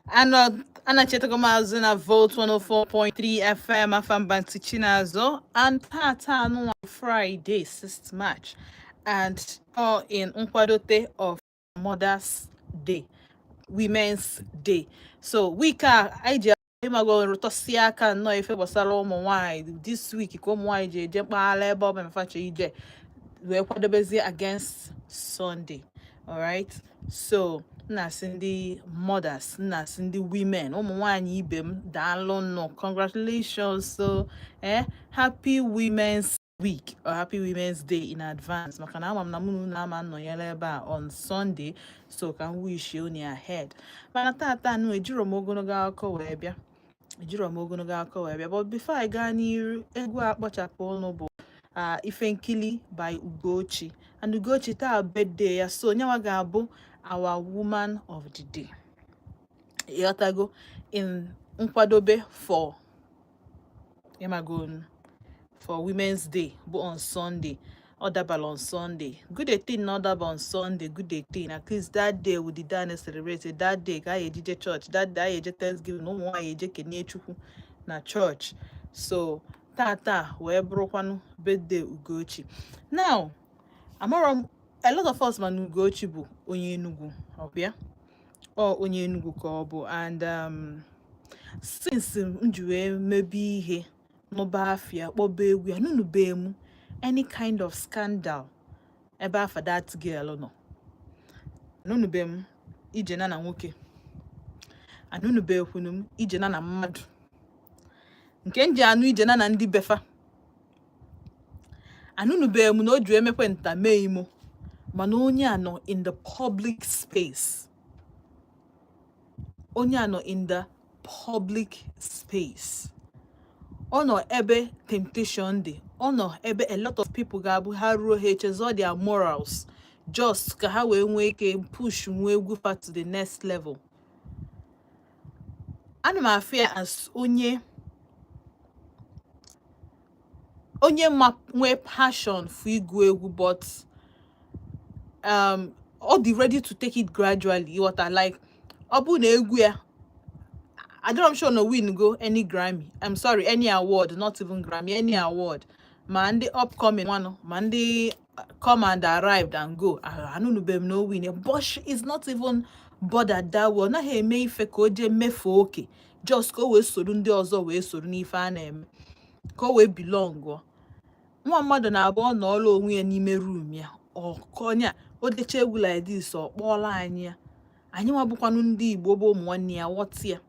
Anachetoka mazuna Volt 104.3 FM afambanti chinazo and tata no Friday 6th March and all in nkwadote of Mother's Day, Women's Day. So wika ije imago rotosi aka no ife gbasara ụmụ nwanyị this week ka ụmụ nwanyị je kpaghala ebe ọ bụ mfacha ije wee kwadobezie against Sunday. All right, so nasi ndị mothers, nasi ndị women, ụmụ nwanyị ibe m daalụ nọ, congratulations. So happy Women's Week or happy Women's Day in advance, maka na ama m na mụ na ama nọnyere ebe a on Sunday, so ka m wish you ahead. Mana tata nụ ejiro m ogologo akụkọ wee bịa, but before I gaa n'iru, egwu akpọchapụ ọnụ bụ ife nkili by Ugochi, and Ugochi taa birthday ya, so nyawa ga-abụ our woman of the day. Yotago in nkwadobe for Women's Day, but on Sunday, Odabal on Sunday. Good a thing, not Odabal on Sunday, good a thing. At least that day we did that celebrated. That day, I did church. That day, I Thanksgiving. No more, I Kenyachuku na church. So tata wee bụrụkwanụ birthday Ugochi. Now, a lot of us man Ugochi bụ onye Enugu, ọbịa or onye Enugu ka ọ bụ, and since m ji wee mebe ihe n'ọba afịa kpọba egwu ya, nụnụbe m any kind of scandal ebe afa that girl nọ. Nụnụbe m Ejima na Nwoke, anụnụbe ekwunu m Ejima na mmadụ, nke nji anụ Ejima na ndị befa, anụnụbe m na o ju emekwe nta mee imo, mana onye a nọ in the public space. Onye a nọ in the public space. Ọ nọ ebe temptation dị. Ọ nọ ebe a lot of people ga-abụ ha ruo ha echezọ their morals just ka ha wee nwee ike push nwee egwu fa to the next level. Ana m afịa as onye ma nwee passion for igwu egwu, but all the ready to take it gradually. What I like, obu na egwu ya, I don't sure no win go any Grammy. I'm sorry, any award, not even Grammy, any award. Man, the upcoming one, man, the come and arrived and go. I don't know no win. But is not even bothered that well. Na he may feko je mefo okay. Just go we sorun ndị ọzọ we sorun ife a na-eme. Ka we belong go. Nwa mmadụ na-abụ na ọlụ onwe ya n'ime room ya. Ọkonya o deche egwu like this ọ kpọọla anyị ya. Anyị nwabụkwanụ ndị Igbo bụ ụmụ nwanne ya ghọta ya.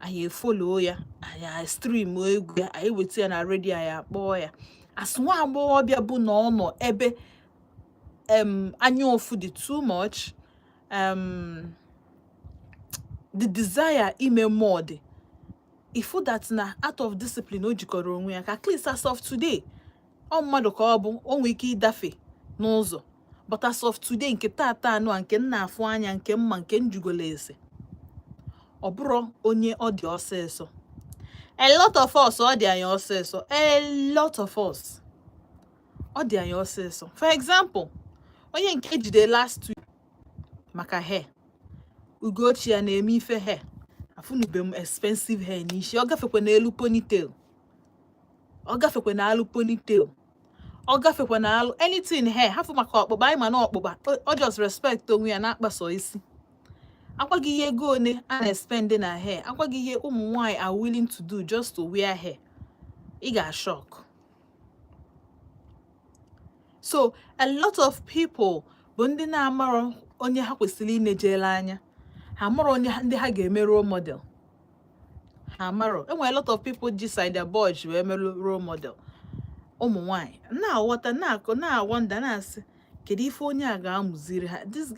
Anyị follow ya, anyị stream egwu ya, anyị weta ya na radio ya akpọọ ya. As nwa agbọghọbịa bụ na ọ nọ ebe anya ofu dị too much, the desire ime more dị. Ifu that na out of discipline o jikọrọ onwe ya, ka at least as of today ọ mmadụ ka ọ bụ o nwee ike ịdafe n'ụzọ, but as of today nke tata anụ a nke nna afụ anya nke mma nke njugolo ese ọ bụrụ onye ọ dị ọsịsọ. A lot of us ọ dị anyị ọsịsọ. A lot of us ọ dị anyị ọsịsọ. For example, onye nke ejide last week maka hair, Ugochi ya na-eme ife hair, afụnube m expensive hair n'ishi, ọ gafekwa n'elu ponytail, ọ gafekwa n'alụ ponytail, ọ gafekwa n'alụ anything hair, hafụ maka ọkpụkpa, anyị ma na ọkpụkpa ọ just respect onwe ya na-akpaso isi. Akwaghị ihe ego one a na-spend na hair, akwaghị ihe ụmụ nwanyị are willing to do just to wear hair. Ị ga-shock. So a lot of people bụ ndị na-amarọ onye ha kwesịrị inejele anya, ha marọ onye ndị ha ga-eme role model, ha marọ. Enwere a lot of people ji side board wee mere role model ụmụ nwanyị, na-aghọta na-wonder na-asị kedu ife onye a ga-amụziri ha. This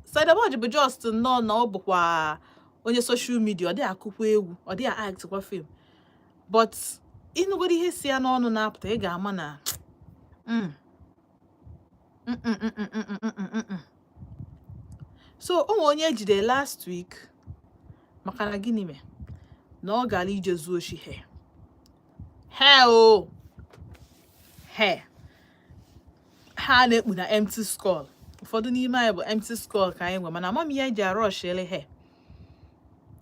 side board bụ just nọ na ọ bụkwa onye social media, ọ dị akụkwa egwu, ọ dị act kwa film, but ịnụgoro ihe si ya n'ọnụ na-apụta, ị ga-ama na so onwe onye ejide last week maka na gịnị me na ọ gara ije zuo oshi hair ha na-ekpu na empty skull ụfọdụ n'ime anyị bụ empty skull ka anyị nwe, mana amam ihe eji arushele he.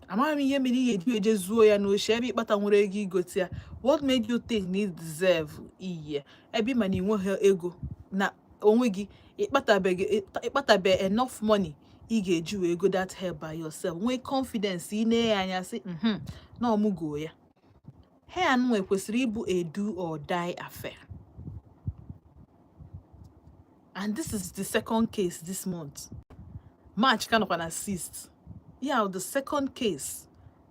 Amam ihe mere ihe eji eje zuo ya n'oshi ebe ịkpata nwere ego igote ya. What made you think na deserve iye ebe mana inwe ego na onwe gị ịkpatabe enough money ị ga-eji wee go that hair by yourself, nwee confidence ị na anya sị na ọmụgo ya. Hair nwe kwesịrị ịbụ a do or die affair. And this is the second case this month. March kind of an assist. Yeah, the second case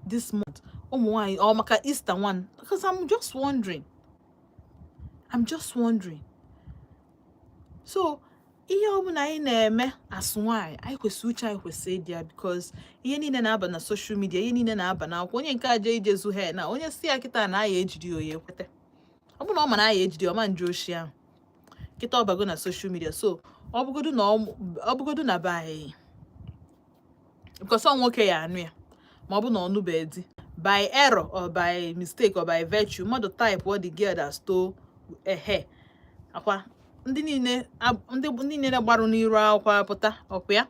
this month. Why? Or maka Easter one. Because I'm just wondering. So, ihe ọbụla anyị na-eme as nwanyị, anyị kwesịrị uche anyị kwesịrị ịdị ya, because ihe niile na-aba na social media, ihe niile na-aba na akwụkwọ. Onye nke aje ijezu hair na onye si ya kịta na aya ejidi oyi ekwete. Ọ bụ na ọ ma na aya ejidi ọma nje oshi ahụ. Kịta ọbago na social media. So, ọ bụgodu na by because ọ nwoke ya anụ ya, ma ọ bụ na ọ nụbe di by error or by mistake or by virtue, mmadụ type what the girl that stole a hair. Akwa ndị niile gbarụ n'iru akwụkwọ apụta ọkwa ya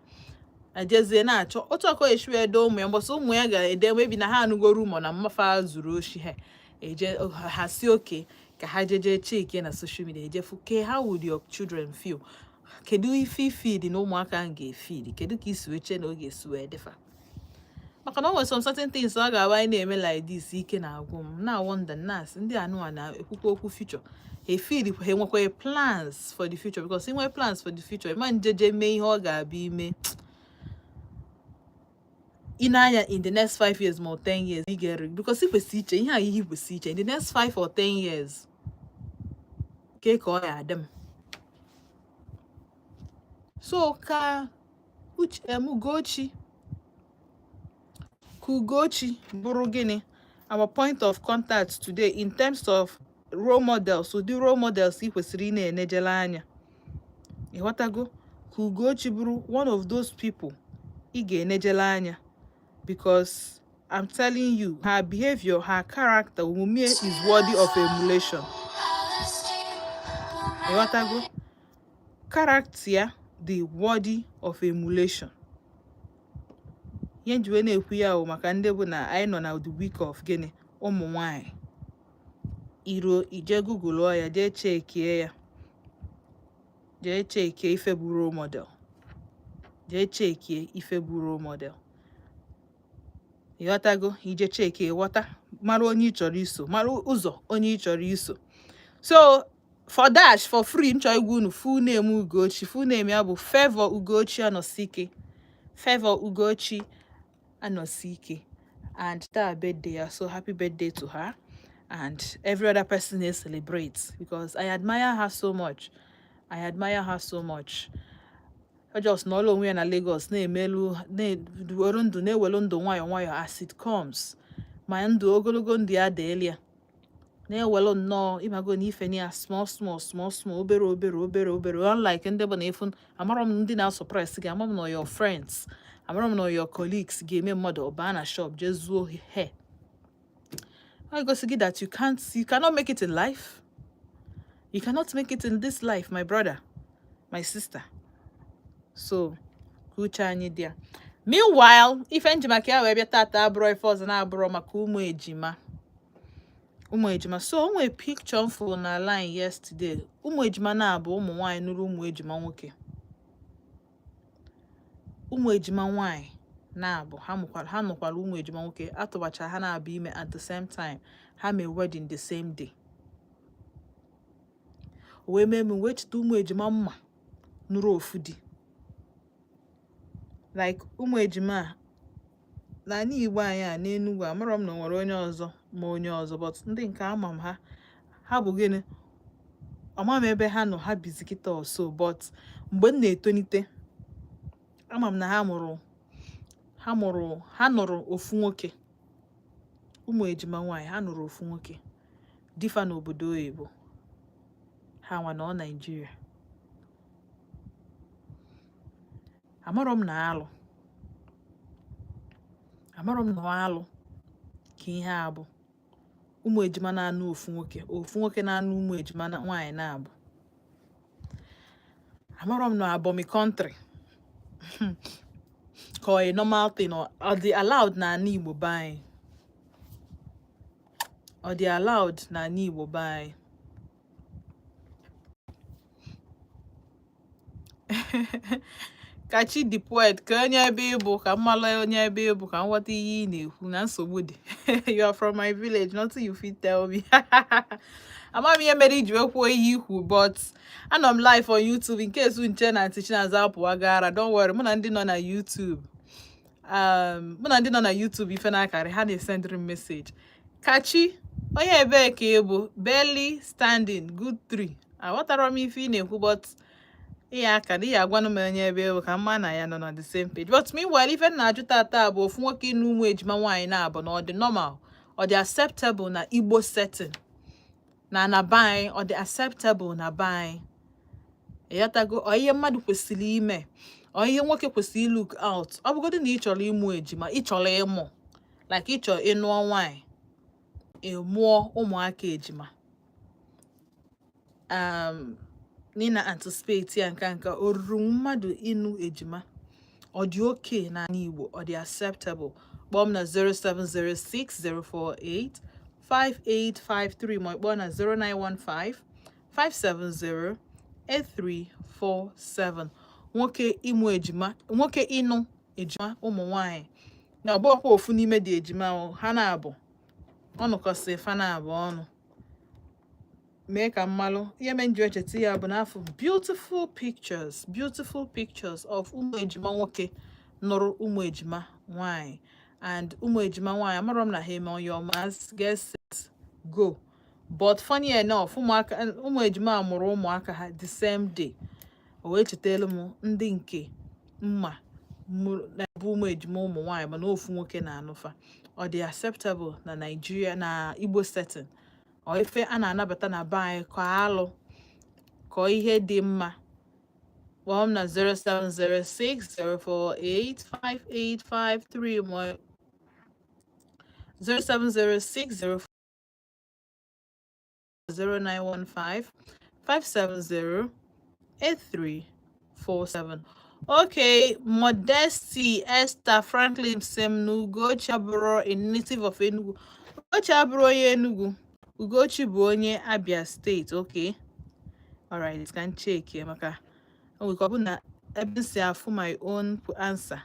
ajezie na-achọ otu aka eshiwe edo ụmụ ya, mbọsị ụmụ ya ga-ede mebi na ha anụgoro ụmụ na mmafa zuru oshi ha eje ha si oke ka ha jeje cheki na social media ejefu ke how would your children feel? Kedu ife feed na ụmụaka ga-efeed? Kedu ka isi weche na oge esi wee defa? Maka na o nwere some certain things ọ ga-awa anyị na-eme like this ike na-agwụ m na wonder nas ndị anụwa na-ekwukwa okwu future. He feed he nwekwa plans for the future, because he nwere plans for the future. Man jeje mee ihe ọ ga-abịa ime inanya in the next 5 years more 10 years you get it, because if we see change ihe anyị we see change in the next 5 or 10 years ke ka ọ ya dem. So ka Ugochi bụrụ gịnị our point of contact today in terms of role models. So the role models ị kwesịrị ị na-enejele anya. Ịghọtago? Ka Ugochi bụrụ one of those people ị ga-enejele anya, because I'm telling you, her behavior, her character, omume is worthy of emulation. Ịghọtago? Character ya dị worthy of emulation. Ihe njiwe na-ekwu ya o maka ndị bụ na anyị nọ na the week of gịnị ụmụ nwanyị. Iro ije Google ya jee chekie ya, jee chekie ife bụ role model, jee chekie ife bụ role model. Ịghọtago? Ije chekie ghọta mara onye ị chọrọ iso, mara ụzọ onye ị chọrọ iso. So for dash for free nchọ igwu unu full name Ugochi. Full name ya bụ Favour Ugochi Anosike. Favour Ugochi Anosike. And that birthday, so happy birthday to her and every other person they celebrate, because I admire her so much. I just no long way na Lagos na-emelu na-ewelu ndụ nwayọ as it comes. Ma ndụ ogologo ndị ya dị elia na-ewelu nnọọ ịmago na ife ya small obere, unlike ndị bụ na efu amara m ndị na-surprise gị, amara m na your friends, amara m na your colleagues ga-eme mmadụ ọba na shop jezuo hair. I go see that you cannot make it in life. You cannot make it in this life, my brother, my sister. So, kucha anyị dia. Meanwhile, if Ejima ka we bịa tata abụrụ ife ọzọ na abụrụ maka ụmụ ejima. So, onwe picture mfụ na line yesterday. Ụmụ ejima na-abụ ụmụ nwaanyị nụrụ ụmụ ejima nwoke. Ụmụ ejima nwaanyị na-abụ ha nụkwara ụmụ ejima nwoke, atụbacha ha na-abụ ime at the same time. Ha mee wedding the same day. Wee mee m wee cheta ụmụ ejima mma nụrụ ofu di. Like ụmụ ejima na n'Igbo anyị a n'Enugu amara m na nwere onye ọzọ but ndị nke ama m ha bụ gịnị ama m ebe ha nọ, ha bizi kịta ọsọ, but mgbe m na-etonite ama m na ha nụrụ ofu nwoke. Ụmụ ejima nwaanyị ha nụrụ ofu nwoke difa n'obodo oyibo, ha nwa nọ Nigeria. Amara m na alụ ka ihe abụ ụmụ ejima na-anụ ofu nwoke na-anụ ụmụ ejima nwaanyị na-abụ. Amarom no abomi country. Call a normal thing or they allowed na Igbo buy. Or they allowed na Igbo buy. Kachi the poet ka onye ebe ịbụ ka mmala onye ebe ịbụ ka nghọta ihe ị na-ekwu na nsogbu dị. You are from my village, nothing you fit tell me. Ama m ihe mere iji kwuo ihe ikwu, but anọ m live on YouTube in case nche na ntị Chinaza apụwa gara. Don't worry, mụ na ndị nọ na YouTube. Mụ na ndị nọ na YouTube ife na-akarị ha na-esendịrị m message. Kachi onye ebe ka ịbụ barely standing good 3. Aghọtara m ife ị na-ekwu, but yeah, can you agwa no menye be ka mma na ya no on the same page. But meanwhile, even na ajụ tata bụ ofu nwoke inu ụmụ ejima nwaanyị na abụ na ọ dị normal or the acceptable na Igbo setting na bai or the acceptable na bai. Eyatago oyihe mmadụ kwesịrị ime oyihe nwoke kwesịrị look out. Ọ bụgodị na ị chọrọ ịmụ ejima, ị chọrọ ịmụ like ị chọrọ ịnụọ nwaanyị, ịmụọ ụmụaka ejima. Nina anticipate ya nka oruru mmadụ inu ejima ọ dị okay na Igbo ọ dị acceptable. Kpọọ na 07060485853 ma kpọọ na 09155708347. Nwoke ịmụ ejima, nwoke ịnụ ejima ụmụ nwaanyị na ọbụkwa ofu n'ime dị ejima ha na-abụ ọnụkọsị fa na-abụ ọnụ. Make a malo yemen ya bụ n'afọ beautiful pictures of ụmụ ejima nwoke nụrụ ụmụ ejima nwanyị and ụmụ ejima nwanyị amarom na ha eme your mass get set go, but funny enough ụmụ ejima mụrụ ụmụaka ha the same day. O wee chetelu m ndị nke mma na-ebu ụmụ ejima ụmụ nwanyị mana ofu nwoke na-anụfa. Ọ dị acceptable na Nigeria na Igbo setting or ife a na-anabata na be anyị ka alụ ka ihe dị mma. Kpọọ m na 07060485853 ma 070600915570837. Okay, Modesty Esther Franklin Semnu Ugochi abụrụ a native of Enugu. Ugochi abụrụ onye Enugu. Ugochi bụ onye Abia State. Okay, alright, it can check here maka we go na ebe si afu my own answer.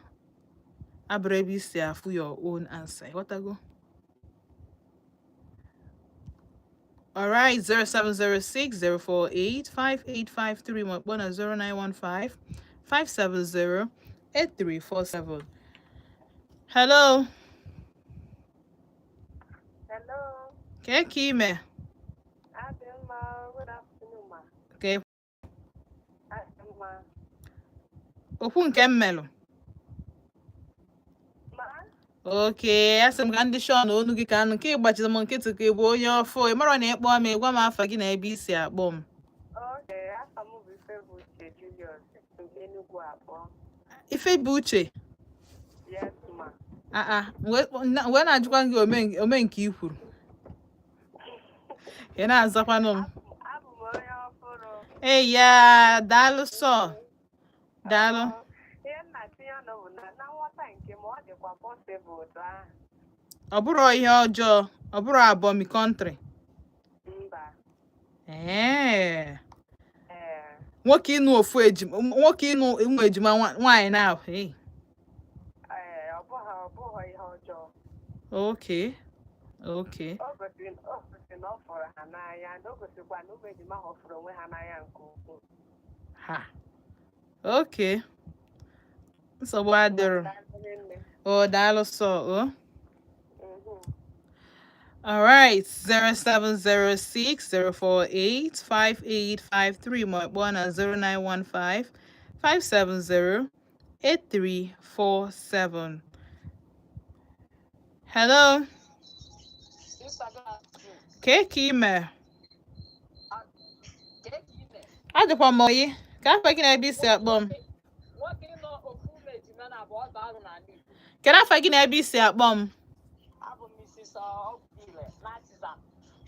Abụrụ ebe si afu your own answer. What I go? Alright, 07060485853 ma kpọọ na 09155708347. Hello. Hello. Kime. Good afternoon, ma. Okay. Okwu nke mmelu. Ma? Okay, asị m ka ndị Sean onu gị ka nke ịgbachiri m nkịtị ka ịbụ onye ọfọ. Ị mara na ịkpọ m ịgwa m afa gị na ebe isi akpọ m. Okay, afa m bụ Ifebuche Julius Enugu akpọ. Ifebuche? Yes, ma. Wee na-ajụkwa gị ome nke i kwuru. Ị na-azakwanụ m. Abụ m onye ọfụrụ. Ya, daalụ sọ. Daalụ. Ihe nna tinye ọnụ bụ na nghọta nke m ọ dịkwa possible otu ahụ. Ọ bụrụ ihe ọjọọ, ọ bụrụ abọmi country. Mba. Nwoke ịnụ ofu ejima, nwoke ịnụ ụmụ ejima nwaanyị na-ahụ. Ọ bụghị ihe ọjọọ. Okay. O gosiri na ọ fụrụ ha n'anya, na o gosikwa na ụmụ ejima ha fụrụ onwe ha n'anya nke ukwuu. Ha. Okay. Nsogbu adịrọ. Daalụ sọ. All right, 07060485853 ma kpọọ na 09155708347. Hello. Keke ime. Adịkwa m oyi. Ka afọ gị na-ebe isi akpọ m. Kedu afọ gị na-ebe isi akpọ m?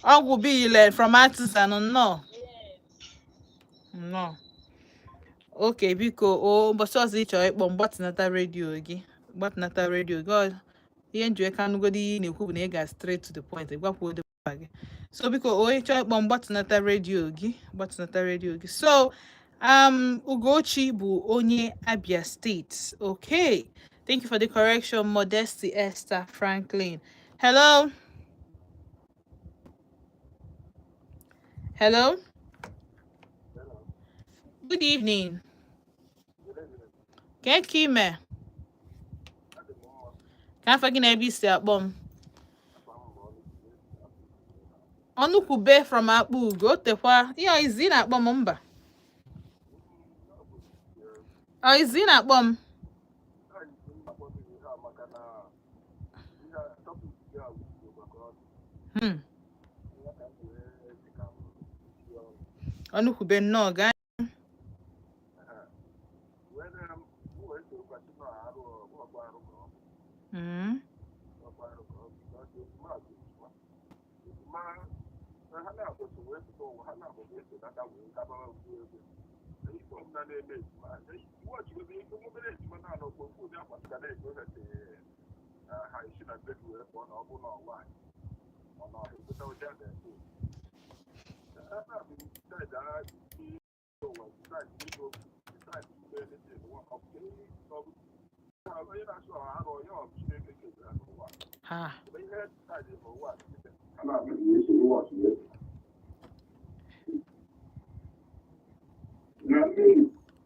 Ọgwụ Bile from Artisan, no. No. Okay, biko ụbọchị ọzọ ị chọrọ ịkpọ m gbatịnata redio gị ihe nji ka anụgodo ihe ị na-ekwu bụ na ị ga straight to the point ịgwakwa odemkpa gị. So biko onye chọrọ ịkpọ m gbatịnata redio gị. So Ugochi bụ onye Abia State. Okay, thank you for the correction, Modesty Esther Franklin. Hello. Good evening. Kekime. Ka afọ gị na-ebe isi akpọ m? Ọnụkwube from Akpa Ugo. O tekwa ihe izi na-akpọ m mba. Izi na-akpọ m. Ọnụkwube nnọọ gaa.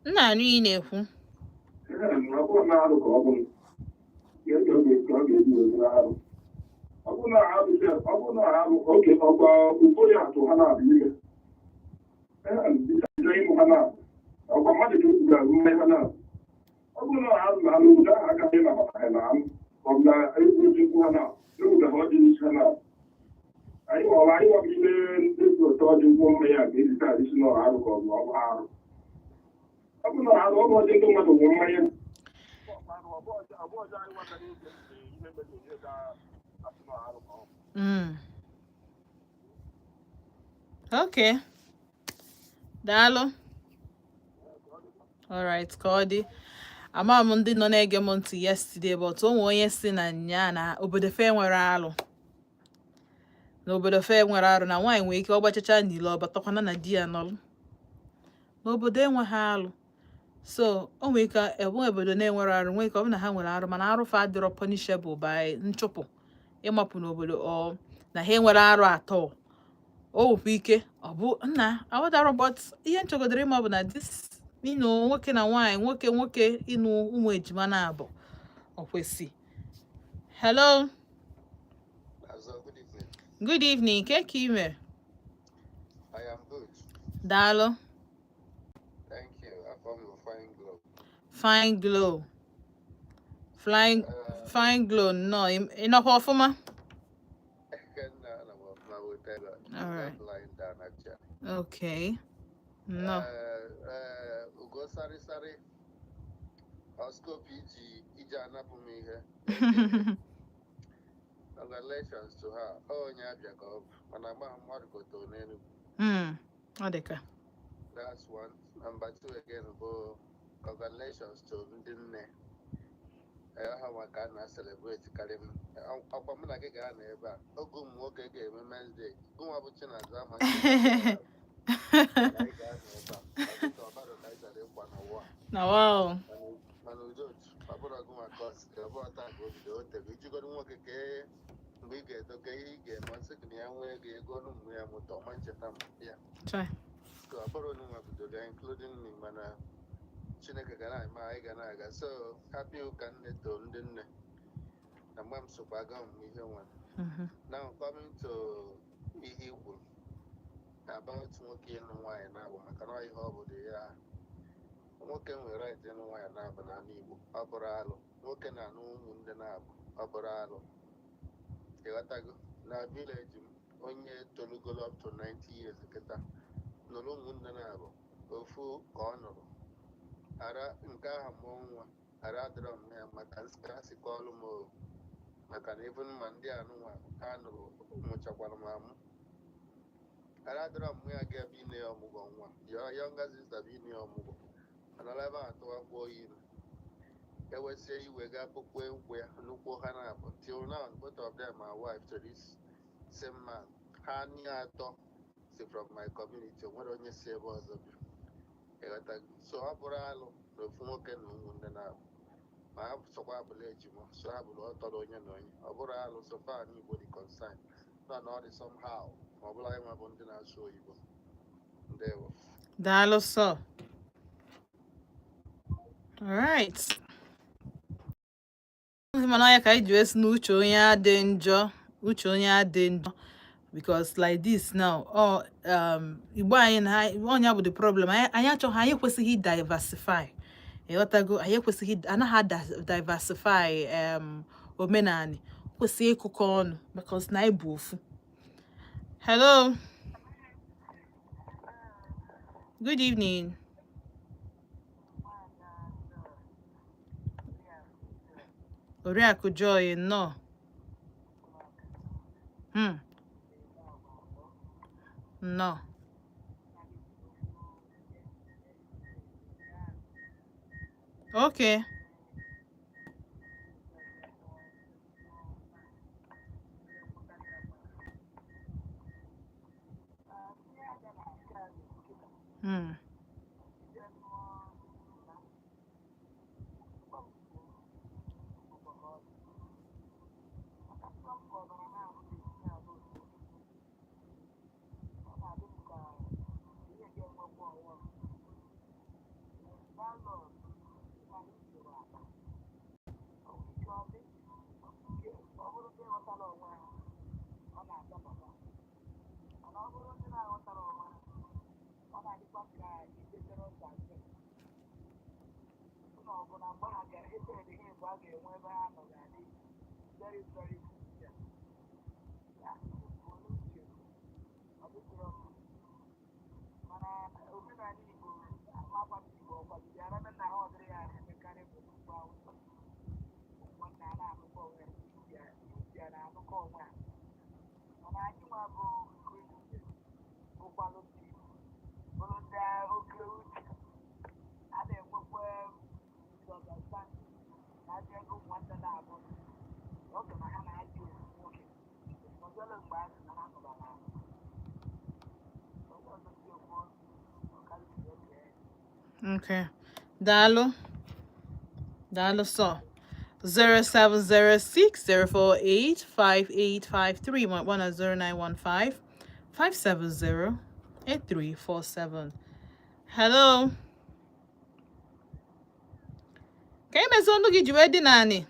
Nna anụ ị na-ekwu. Okay. Daalụ. Alright, ka ọ dị. Ama m ndị nọ na-ege m ntị yesterday, but o nwere onye si na nya na obodo fe nwere alụ. N'obodo fe nwere arụ na nwaanyị nwere ike ọgbachacha n'ile ọbatakwana na di ya nọlụ. N'obodo enweghị alụ. So o nwere ike enwe obodo na-enwere arụ, nwere ike ọ bụ na ha nwere arụ mana arụ fa adịrọ punishable by nchụpụ ịmapụ n'obodo ọ na ha enwere arụ atọ. O nwekwa ike ọ bụ nna awadaro, but ihe nchogodoro ime ọ bụ na this nwoke na nwaanyị nwoke ịnụ ụmụ ejima na-abụ ọ kwesị. Hello. Good evening. Ke ka ime? I am good. Daalụ. Thank you. I found you Fine glow. No, ịnọkwa ọfụma? All right. Okay. No. Ugo sari Oscope iji anapụ m ihe. Congratulations to her. Onye Abia ka ọ bụ mana ama mmadụ gote n'Enugu. Ọ dịka. That's one. Number two again bụ congratulations to ndị nne. Ha maka na celebrate karị m. Ọkwa mụ na gị ga na ebe a. Oge ụmụ nwoke ga-eme Men's Day. Gụnwa bụ Chinaza ama na wow. Mana udo ọbụrụ ọgụ maka ọbụrụ taa ka obido o tego ijigoro nwoke kee mgbe ị ga-edoke ihe ị ga-eme nsị gị na ya nwee ego ego ụmụ ya mụta ọma ncheta m ya. So ọbụrụ onye nwa bidoro ya including me, mana Chineke ga na-eme anyị ga na-aga. So happy ụka nne to ndị nne na mgbe m sokwa aga ọmụmụ ihe nwa. Now coming to ihe ikwu about nwoke ịnụ nwaanyị na-abụ maka na ihe ọ bụla ya nwoke nwere right ịnụ nwaanyị na-abụ n'ala Igbo ọ bụrụ alụ. Nwoke na-anụ ụmụnne na-abụ ọ bụrụ alụ. Ịghọtago na village m onye tolugolo up to 90 years kịta nụrụ ụmụnne na-abụ ofu ka ọ nụrụ ara nke aha mụọ nwa ara adịrọ m ya maka nsị ka ọlụ m maka na even ma ndị anụnwa ha nụrụ mụchakwara m amụ ara adịrọ m ya ga-ebe ine ya ọmụgwọ nwa ya younger sister bụ ine ya ọmụgwọ another man to a boy. I would say we got book where look until now, both of them are wife to this same man. Hania talk from my community. What don't you say about the so I put all the phone can now. I have so I believe Ejima, so I will not tell you knowing. I put all so far anybody concerned. Not only somehow. Mobile I am going to show you. There was. Dalo so. All right. Manaya ka iji n'uche onye adị njọ, uche onye adị njọ, because like this now, Igbo anyị na onye bụ the problem. Anyị achọghị, anyị kwesịghị diversify. Ịghọtago, anyị kwesịghị anaghị diversify omenani. Kwesịghị ịkụkọ ọnụ because na anyị bụ ofu. Hello. Good evening. Oriakụ Joy, no. No. Okay. Okay. Dalo so 0706-048-5853 0915-570-8347. Hello. Ka imezi gị ji wee dị naanị.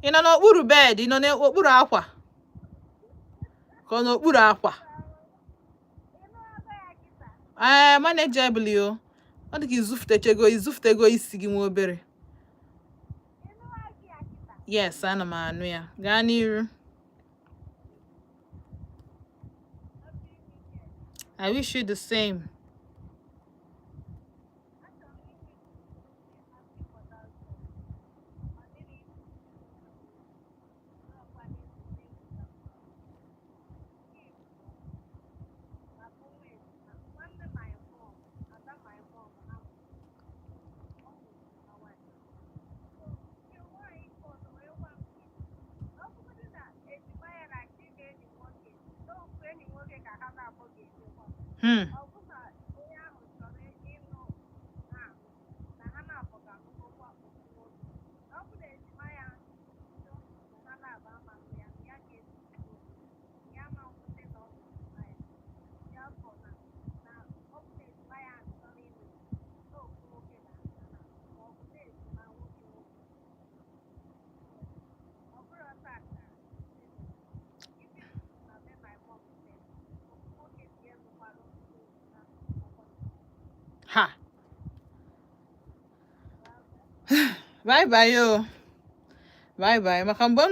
Ị nọ n'okpuru bed, ị nọ n'okpuru akwa. Ka ọ n'okpuru akwa. Manageable yo. Ọ dị ka izufutego isi gị nwa obere. Yes, ana m anụ ya. Gaa n'iru. I wish you the same. Ha. Bye bye yo. Bye bye. Maka mgbe